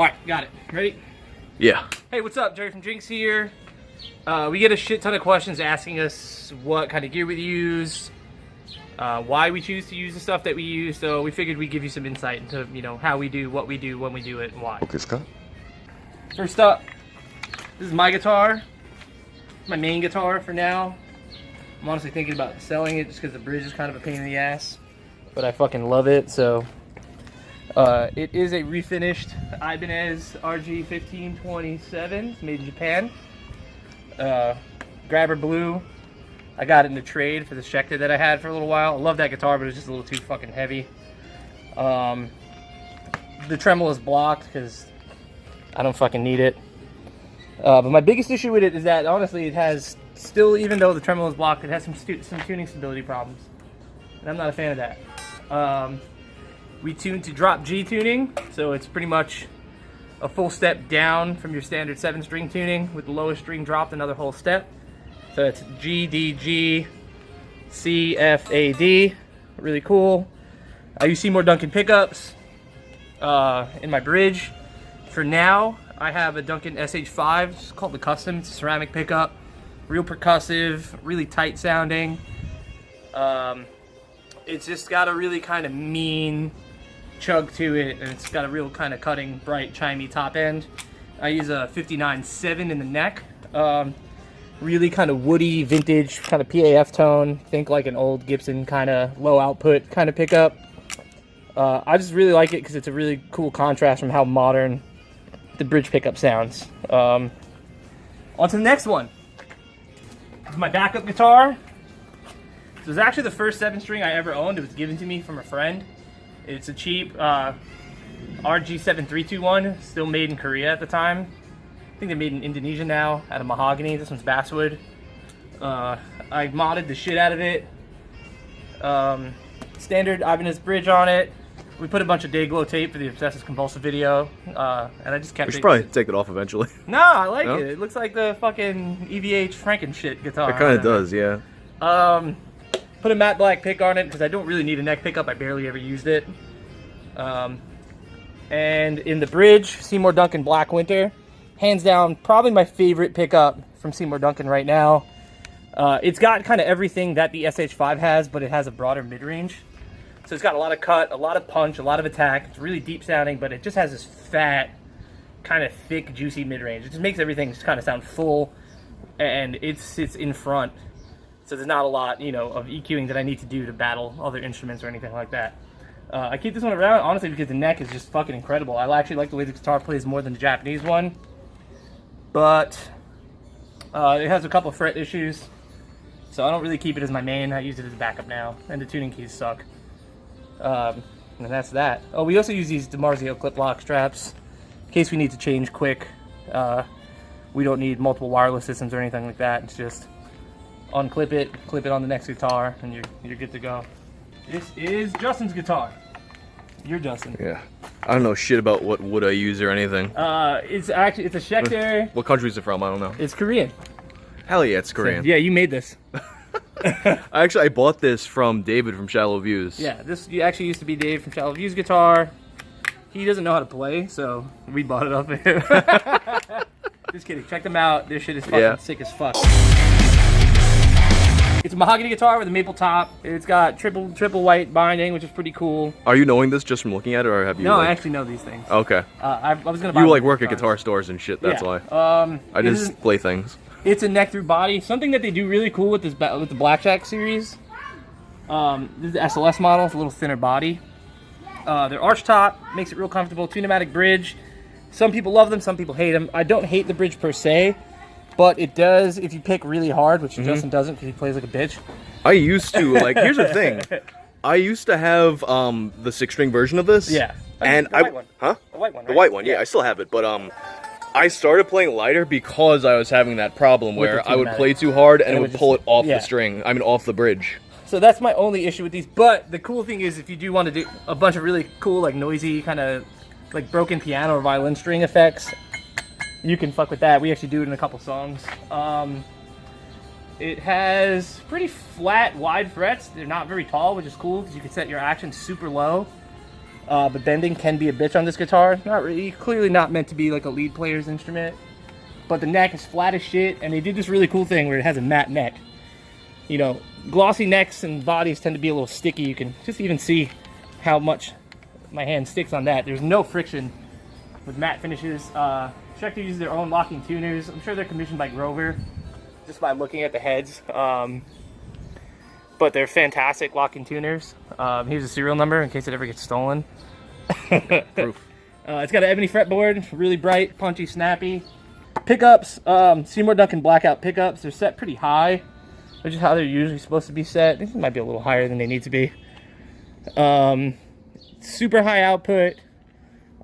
Alright, got it. Ready? Yeah. Hey, what's up? Jerry from Jynx here. We get a shit ton of questions asking us what kind of gear we use, why we choose to use the stuff that we use, so we figured we'd give you some insight into, you know, how we do, what we do, when we do it, and why. Okay, Scott. First up, this is my guitar. My main guitar for now. I'm honestly thinking about selling it just because the bridge is kind of a pain in the ass, but I fucking love it, so... it is a refinished Ibanez RG1527, made in Japan. Grabber blue. I got it in a trade for the Schecter that I had for a little while. I love that guitar, but it was just a little too fucking heavy. The tremolo is blocked because I don't fucking need it. But my biggest issue with it is that, honestly, it has still, even though the tremolo is blocked, it has some tuning stability problems. And I'm not a fan of that. We tune to drop G tuning, so it's pretty much a full step down from your standard 7-string tuning with the lowest string dropped another whole step. So it's G, D, G, C, F, A, D. Really cool. I use Seymour Duncan pickups in my bridge. For now, I have a Duncan SH5. It's called the Custom. It's a ceramic pickup. Real percussive, really tight sounding. It's just got a really kind of mean chug to it, and it's got a real kind of cutting, bright, chimey top end. I use a 59.7 in the neck. Really kind of woody, vintage, kind of PAF tone. Think like an old Gibson kind of low output kind of pickup. I just really like it because it's a really cool contrast from how modern the bridge pickup sounds. On to the next one. This is my backup guitar. This was actually the first 7-string I ever owned. It was given to me from a friend. It's a cheap RG7321, still made in Korea at the time. I think they're made in Indonesia now, out of mahogany. This one's basswood. I modded the shit out of it. Standard Ibanez bridge on it. We put a bunch of Dayglow tape for the Obsessive Compulsive video, and I just kept it. We should probably take it off eventually. No, I like it. It looks like the fucking EVH Frankenshit guitar. It kind of does, yeah. Put a matte black pick on it because I don't really need a neck pickup. I barely ever used it. And in the bridge, Seymour Duncan Black Winter. Hands down, probably my favorite pickup from Seymour Duncan right now. It's got kind of everything that the SH5 has, but it has a broader mid-range. So it's got a lot of cut, a lot of punch, a lot of attack. It's really deep sounding, but it just has this fat, kind of thick, juicy mid-range. It just makes everything just kind of sound full, and it sits in front. So there's not a lot, you know, of EQing that I need to do to battle other instruments or anything like that. I keep this one around, honestly, because the neck is just fucking incredible. I actually like the way the guitar plays more than the Japanese one. But it has a couple of fret issues, so I don't really keep it as my main. I use it as a backup now, and the tuning keys suck. And that's that. Oh, we also use these DiMarzio clip lock straps in case we need to change quick. We don't need multiple wireless systems or anything like that. It's just unclip it, clip it on the next guitar, and you're good to go. This is Justin's guitar. You're Justin. Yeah. I don't know shit about what wood I use or anything. It's a Schecter. What country is it from? I don't know. It's Korean. Hell yeah, it's Korean. So, yeah, you made this. I bought this from David from Shallow Views. Yeah, this actually used to be Dave from Shallow Views guitar. He doesn't know how to play, so we bought it off of him. Just kidding. Check them out. Their shit is fucking sick as fuck. It's a mahogany guitar with a maple top. It's got triple white binding, which is pretty cool. Are you knowing this just from looking at it, or have you? No, I actually know these things. Okay. I was gonna buy. You like work at guitar stores and shit. That's why. I just play things. It's a neck through body. Something that they do really cool with this with the Blackjack series. This is the SLS model. It's a little thinner body. Their arch top makes it real comfortable. Two-pneumatic bridge. Some people love them. Some people hate them. I don't hate the bridge per se. But it does if you pick really hard, which Justin doesn't because he plays like a bitch. I used to, like, here's the thing. I used to have the 6-string version of this. Yeah. And the white one. Huh? The white one, right? The white one, yeah, I still have it. But I started playing lighter because I was having that problem where I would play too hard and it would pull it off the string. I mean, off the bridge. So that's my only issue with these. But the cool thing is if you do want to do a bunch of really cool, like noisy, kind of like broken piano or violin string effects, you can fuck with that. We actually do it in a couple songs. It has pretty flat, wide frets. They're not very tall, which is cool because you can set your action super low. but bending can be a bitch on this guitar. Not really, clearly not meant to be like a lead player's instrument. But the neck is flat as shit, and they did this really cool thing where it has a matte neck. You know, glossy necks and bodies tend to be a little sticky. You can just even see how much my hand sticks on that. There's no friction with matte finishes. Schecter uses their own locking tuners. I'm sure they're commissioned by Grover, just by looking at the heads. But they're fantastic locking tuners. Here's a serial number in case it ever gets stolen. Proof. It's got an ebony fretboard, really bright, punchy, snappy. Pickups, Seymour Duncan blackout pickups. They're set pretty high, which is how they're usually supposed to be set. These might be a little higher than they need to be. Super high output,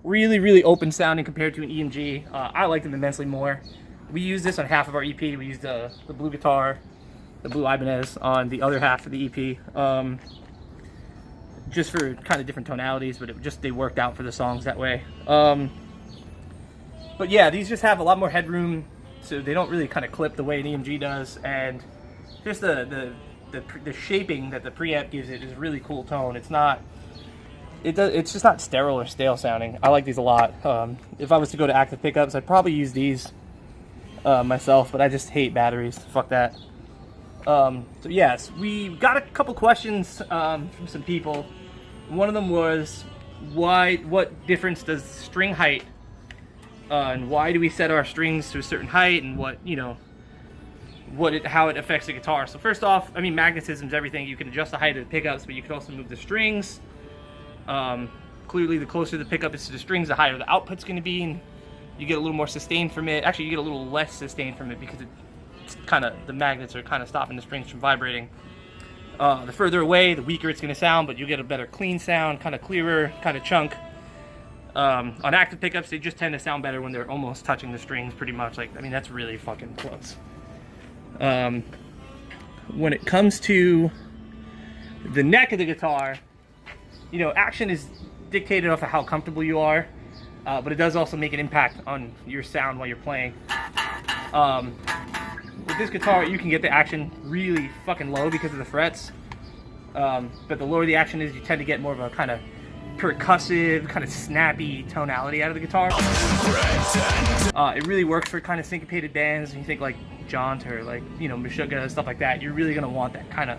really, really open sounding compared to an EMG. I like them immensely more. We use this on half of our EP. We used the blue guitar, the blue Ibanez, on the other half of the EP. Just for kind of different tonalities, but they worked out for the songs that way. But yeah, these just have a lot more headroom, so they don't really kind of clip the way an EMG does, and just the shaping that the preamp gives it is a really cool tone. It's just not sterile or stale sounding. I like these a lot. If I was to go to active pickups, I'd probably use these myself, but I just hate batteries. Fuck that. So yes, we got a couple questions from some people. One of them was, what difference does string height, and why do we set our strings to a certain height, and how it affects the guitar. So first off, I mean, magnetism is everything. You can adjust the height of the pickups, but you can also move the strings. Clearly, the closer the pickup is to the strings, the higher the output's going to be, and you get a little more sustain from it. Actually, you get a little less sustain from it because the magnets are kind of stopping the strings from vibrating. The further away, the weaker it's going to sound, but you get a better clean sound, kind of clearer, kind of chunk. On active pickups, they just tend to sound better when they're almost touching the strings pretty much. That's really fucking close. When it comes to the neck of the guitar, action is dictated off of how comfortable you are, but it does also make an impact on your sound while you're playing. With this guitar, you can get the action really fucking low because of the frets, but the lower the action is, you tend to get more of a kind of percussive, kind of snappy tonality out of the guitar. It really works for kind of syncopated bands. You think like Jaunt or like, Meshuggah, stuff like that. You're really gonna want that kind of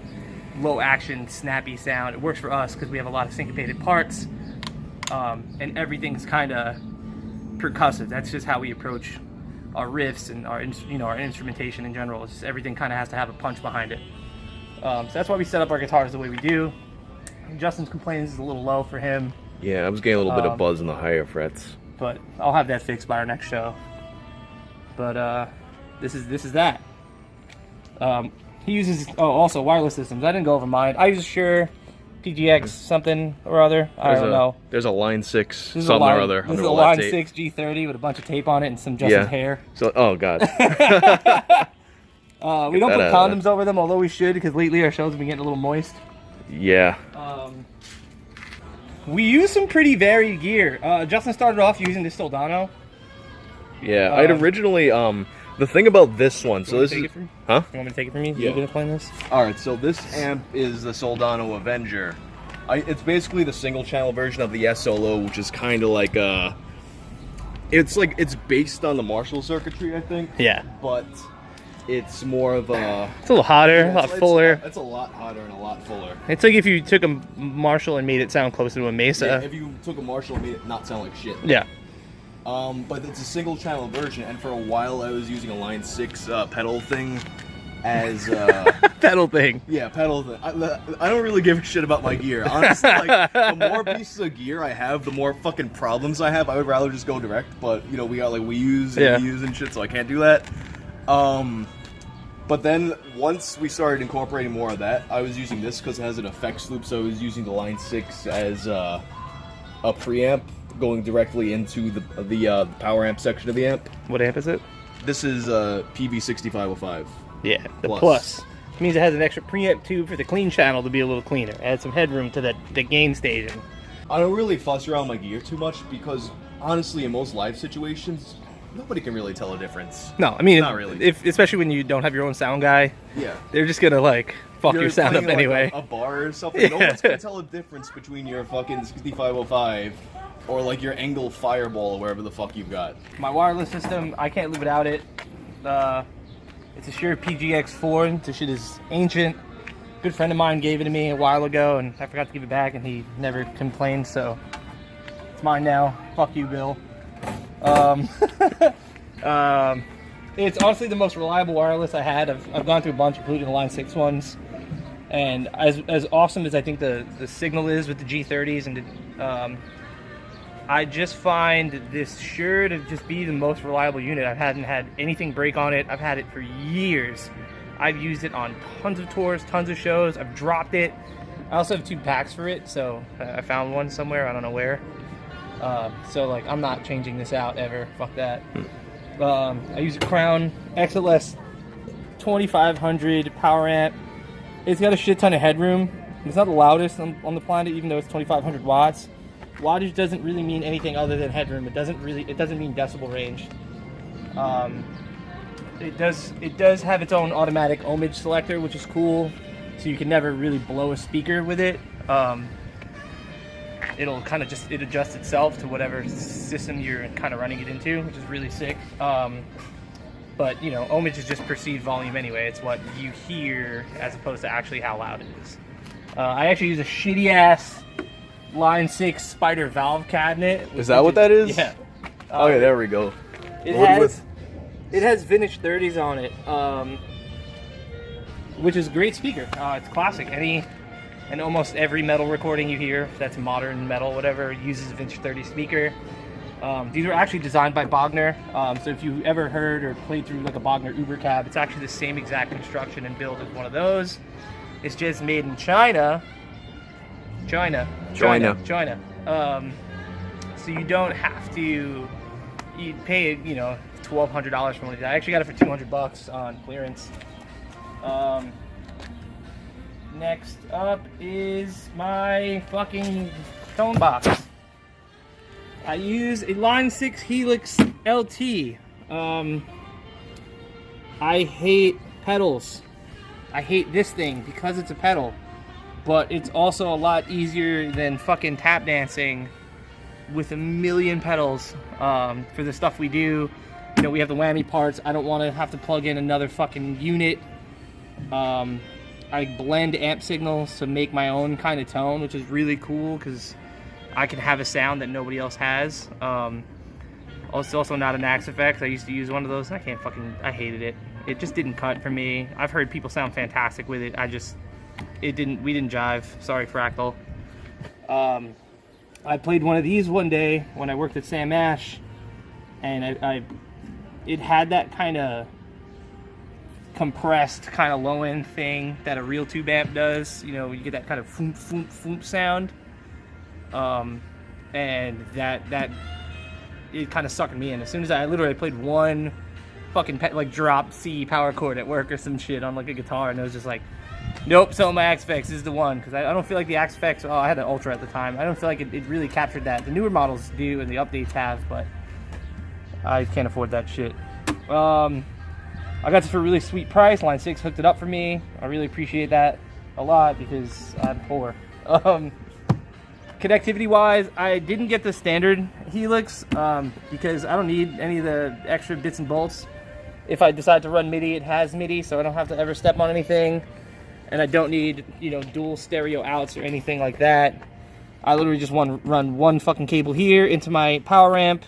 low action, snappy sound. It works for us because we have a lot of syncopated parts, and everything's kind of percussive. That's just how we approach our riffs and our instrumentation in general. It's just, everything kind of has to have a punch behind it. So that's why we set up our guitars the way we do. Justin's complains is a little low for him. Yeah, I was getting a little bit of buzz in the higher frets. But I'll have that fixed by our next show. But this is that. He uses also wireless systems. I didn't go over mine. I use Shure PGX something or other. I don't know. There's a Line 6 something or other. This is a Line 6 G30 with a bunch of tape on it and some Justin's hair. So, oh god. We don't put condoms over them, although we should, because lately our shows have been getting a little moist. Yeah. We use some pretty varied gear. Justin started off using this Soldano. Yeah, I'd originally the thing about this one, so this is huh? You want me to take it from you? Yeah. You gonna play this? All right, so this amp is the Soldano Avenger. It's basically the single channel version of the S Solo, which is kind of like it's based on the Marshall circuitry, I think. Yeah. But it's more of a... It's a little hotter, a lot fuller. It's a lot hotter and a lot fuller. It's like if you took a Marshall and made it sound closer to a Mesa. Yeah, if you took a Marshall and made it not sound like shit. Yeah. But it's a single channel version, and for a while I was using a Line 6 pedal thing as... pedal thing. Yeah, pedal thing. I don't really give a shit about my gear. Honestly, like, the more pieces of gear I have, the more fucking problems I have. I would rather just go direct, but, we got like Wii U's and Wii U's and shit, so I can't do that. But then, once we started incorporating more of that, I was using this because it has an effects loop, so I was using the Line 6 as a preamp going directly into the power amp section of the amp. What amp is it? This is a PV6505. Yeah, the Plus. It means it has an extra preamp tube for the clean channel to be a little cleaner. Add some headroom to the gain station. I don't really fuss around my gear too much because, honestly, in most live situations, nobody can really tell a difference. No, I mean, Not really. Especially when you don't have your own sound guy. Yeah. They're just gonna like fuck your sound up playing, anyway. Like, a bar or something. No one's gonna tell a difference between your fucking 6505 or like your Engel Fireball or wherever the fuck you've got. My wireless system, I can't live without it. It's a Shure PGX4. This shit is ancient. A good friend of mine gave it to me a while ago, and I forgot to give it back, and he never complained, so it's mine now. Fuck you, Bill. It's honestly the most reliable wireless I had. I've gone through a bunch, including the Line 6 ones, and as awesome as I think the signal is with the G30s, and I just find this Shure to just be the most reliable unit. I hadn't had anything break on it. I've had it for years. I've used it on tons of tours, tons of shows. I've dropped it. I also have 2 packs for it, so I found one somewhere. I don't know where. So like, I'm not changing this out ever. Fuck that. I use a Crown XLS 2500 power amp. It's got a shit ton of headroom. It's not the loudest on the planet, even though it's 2500 watts. Wattage doesn't really mean anything other than headroom. It doesn't mean decibel range. It does have its own automatic ohmage selector, which is cool. So you can never really blow a speaker with it. It'll kind of it adjusts itself to whatever system you're kind of running it into, which is really sick. But you know, ohmage is just perceived volume anyway. It's what you hear as opposed to actually how loud it is. I actually use a shitty ass Line 6 Spider valve cabinet. Is that what that is? Yeah. Okay, there we go. It has vintage 30s on it, which is a great speaker. It's classic. And almost every metal recording you hear that's modern metal, whatever, uses a vintage 30 speaker. These were actually designed by Bogner. So if you ever heard or played through like a Bogner Uber cab, it's actually the same exact construction and build as one of those. It's just made in China. China. So you don't have to pay, you know, $1,200 for one of these. I actually got it for $200 on clearance. Next up is my fucking tone box. I use a Line 6 Helix LT. I hate pedals. I hate this thing because it's a pedal. But it's also a lot easier than fucking tap dancing with a million pedals for the stuff we do. You know, we have the whammy parts. I don't want to have to plug in another fucking unit. I blend amp signals to make my own kind of tone, which is really cool because I can have a sound that nobody else has. It's also not an Axe Effects. I used to use one of those. I hated it. It just didn't cut for me. I've heard people sound fantastic with it. We didn't jive. Sorry, Fractal. I played one of these one day when I worked at Sam Ash, and it had that kind of compressed, kind of low end thing that a real tube amp does. You know, you get that kind of foom foom foom sound, and that it kind of sucked me in. As soon as I literally played one fucking like drop C power chord at work or some shit on like a guitar, and it was just like, nope, so my Axe Effects is the one, because I don't feel like the Axe Effects, I had an Ultra at the time, I don't feel like it really captured that. The newer models do and the updates have, but I can't afford that shit. I got this for a really sweet price. Line 6 hooked it up for me. I really appreciate that a lot because I'm poor. Connectivity wise, I didn't get the standard Helix because I don't need any of the extra bits and bolts. If I decide to run MIDI, it has MIDI, so I don't have to ever step on anything. And I don't need, you know, dual stereo outs or anything like that. I literally just run one fucking cable here into my power amp,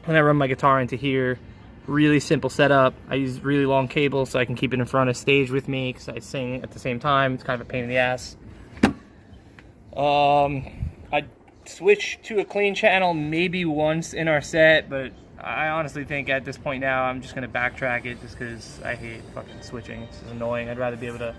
and I run my guitar into here. Really simple setup. I use really long cables so I can keep it in front of stage with me because I sing at the same time. It's kind of a pain in the ass. I switched to a clean channel maybe once in our set, but I honestly think at this point now I'm just going to backtrack it just because I hate fucking switching. It's just annoying. I'd rather be able to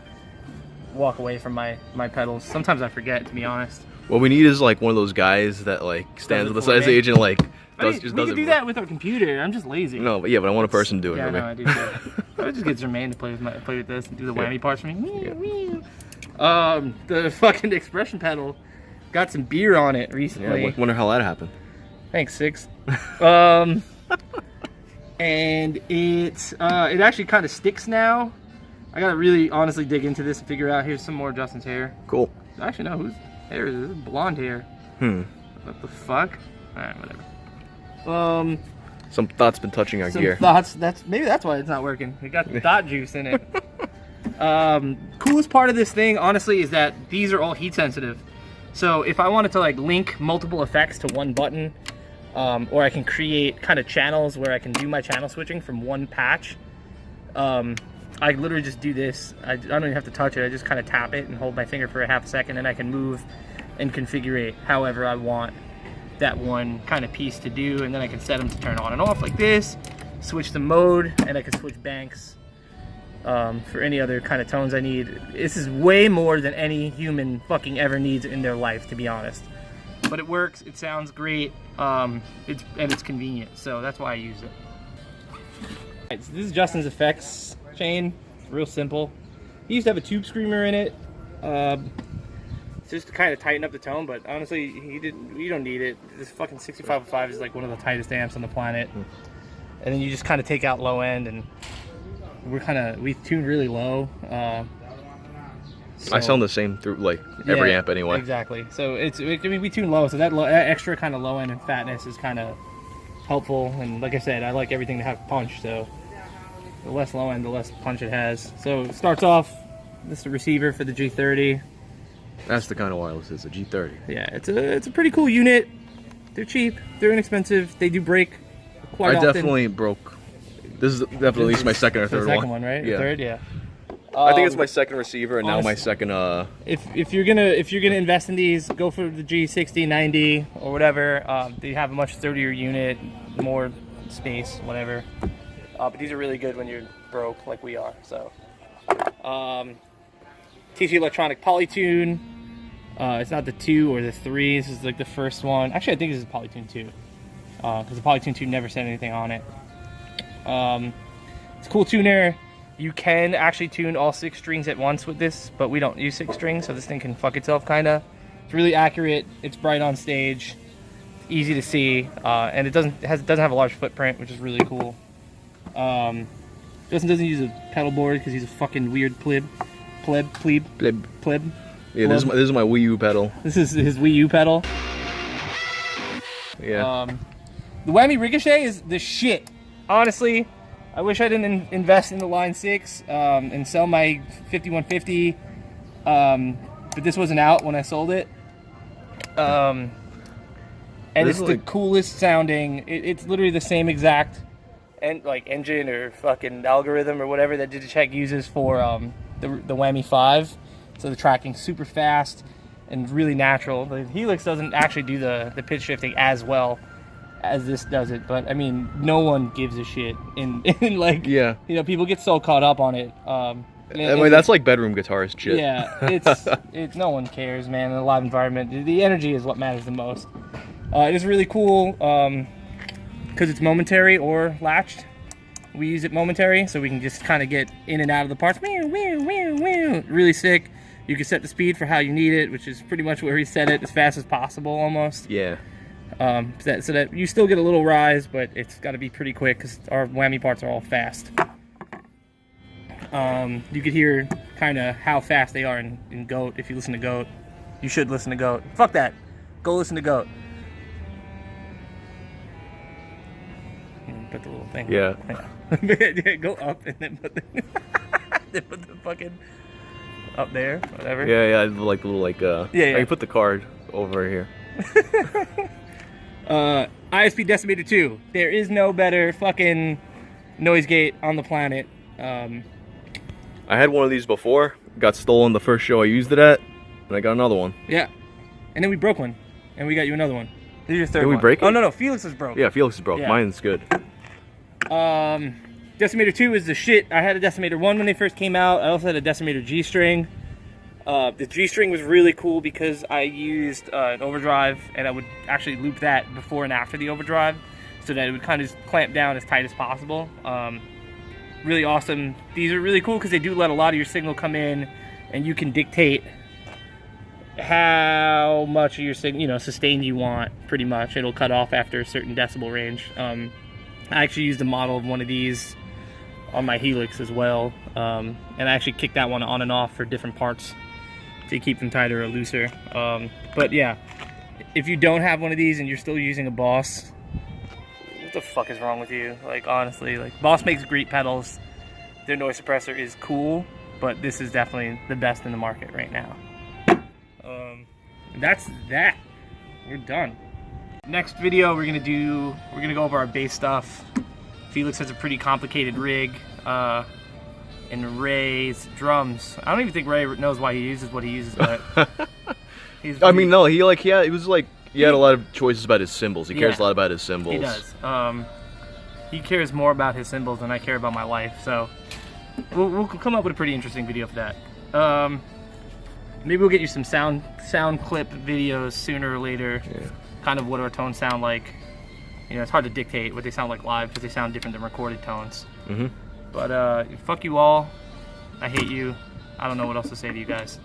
walk away from my pedals. Sometimes I forget, to be honest. What we need is like one of those guys that like stands on the side of the stage and like we can do that with our computer. I'm just lazy. No, but yeah, but I want a person to do it. Yeah, no, I do too. I would just get Xermane to play with this and do the whammy parts for me. Yeah. The fucking expression pedal got some beer on it recently. Yeah, wonder how that happened. Thanks, Six. and it actually kind of sticks now. I gotta really honestly dig into this and figure out. Here's some more Justin's hair. Cool. Actually, no, whose hair is this? This is blonde hair. What the fuck? Alright, whatever. Some thoughts been touching our gear. Thoughts. Maybe that's why it's not working. It got the dot juice in it. Coolest part of this thing, honestly, is that these are all heat sensitive. So if I wanted to like link multiple effects to one button, or I can create kind of channels where I can do my channel switching from one patch, I literally just do this. I don't even have to touch it. I just kind of tap it and hold my finger for a half a second, and I can move and configure it however I want that one kind of piece to do, and then I can set them to turn on and off like this, switch the mode, and I can switch banks for any other kind of tones I need. This is way more than any human fucking ever needs in their life, to be honest. But it works, it sounds great, it's convenient, so that's why I use it. Right, so this is Justin's effects chain. It's real simple. He used to have a tube screamer in it, just to kind of tighten up the tone, but honestly, you don't need it. This fucking 6505 is like one of the tightest amps on the planet. And then you just kind of take out low end, and we tune really low. So, I sound the same through like every amp anyway. Exactly. So we tune low, so that extra kind of low end and fatness is kind of helpful. And like I said, I like everything to have punch, so the less low end, the less punch it has. So it starts off, this is the receiver for the G30. That's the kind of wireless it's a G30. Yeah, it's a pretty cool unit. They're cheap, they're inexpensive, they do break quite often. I definitely broke. This is definitely at least my second or third one. The second one, right? Yeah. Third, yeah. I think it's my second receiver, and honestly, now my second. If you're gonna invest in these, go for the G60, 90, or whatever. They have a much sturdier unit, more space, whatever. But these are really good when you're broke, like we are. So, TC Electronic Polytune. It's not the 2 or the 3. This is like the first one. Actually, I think this is Polytune 2, because the Polytune 2 never said anything on it. It's a cool tuner. You can actually tune all 6 strings at once with this, but we don't use 6 strings, so this thing can fuck itself, kinda. It's really accurate. It's bright on stage. It's easy to see, and it doesn't have a large footprint, which is really cool. Justin doesn't use a pedal board because he's a fucking weird pleb. Yeah, this is my Wii U pedal. This is his Wii U pedal. Yeah. The Whammy Ricochet is the shit. Honestly, I wish I didn't invest in the Line 6 and sell my 5150, but this wasn't out when I sold it. And it's the coolest sounding. It's literally the same exact engine or fucking algorithm or whatever that Digitech uses for the Whammy 5. So the tracking's super fast and really natural. The Helix doesn't actually do the pitch shifting as well as this does it, but I mean, no one gives a shit in like, yeah, you know, people get so caught up on it. I mean, that's like bedroom guitarist shit. Yeah, it's no one cares, man. In a live environment, the energy is what matters the most. It is really cool because it's momentary or latched. We use it momentary, so we can just kind of get in and out of the parts. Really sick. You can set the speed for how you need it, which is pretty much where he set it, as fast as possible, almost. Yeah. So that you still get a little rise, but it's got to be pretty quick because our whammy parts are all fast. You could hear kind of how fast they are in Goat. If you listen to Goat, you should listen to Goat. Fuck that. Go listen to Goat. Put the little thing. Yeah. Yeah. Go up and then put the fucking up there, whatever. Yeah, like the little yeah. I can put the card over here. ISP Decimator 2. There is no better fucking noise gate on the planet. I had one of these before. Got stolen the first show I used it at, and I got another one. Yeah. And then we broke one, and we got you another one. This is your third one. Did we break it? Oh, no, Felix is broke. Yeah, Felix is broke. Yeah. Mine's good. Decimator 2 is the shit. I had a Decimator 1 when they first came out. I also had a Decimator G-string. The G-string was really cool because I used an overdrive, and I would actually loop that before and after the overdrive so that it would kind of just clamp down as tight as possible. Really awesome. These are really cool because they do let a lot of your signal come in, and you can dictate how much of your signal, sustain you want, pretty much. It'll cut off after a certain decibel range. I actually used a model of one of these on my Helix as well, and I actually kicked that one on and off for different parts to keep them tighter or looser. But yeah, if you don't have one of these and you're still using a Boss, what the fuck is wrong with you? Like, honestly, like, Boss makes great pedals. Their noise suppressor is cool, but this is definitely the best in the market right now. That's that. We're done. Next video, we're gonna go over our bass stuff. Felix has a pretty complicated rig, and Ray's drums. I don't even think Ray knows why he uses what he uses, but I mean, no, he had a lot of choices about his cymbals. He cares a lot about his cymbals. He does. He cares more about his cymbals than I care about my life. So we'll come up with a pretty interesting video for that. Maybe we'll get you some sound clip videos sooner or later. Yeah. Kind of what our tones sound like. You know, it's hard to dictate what they sound like live because they sound different than recorded tones. But fuck you all. I hate you. I don't know what else to say to you guys.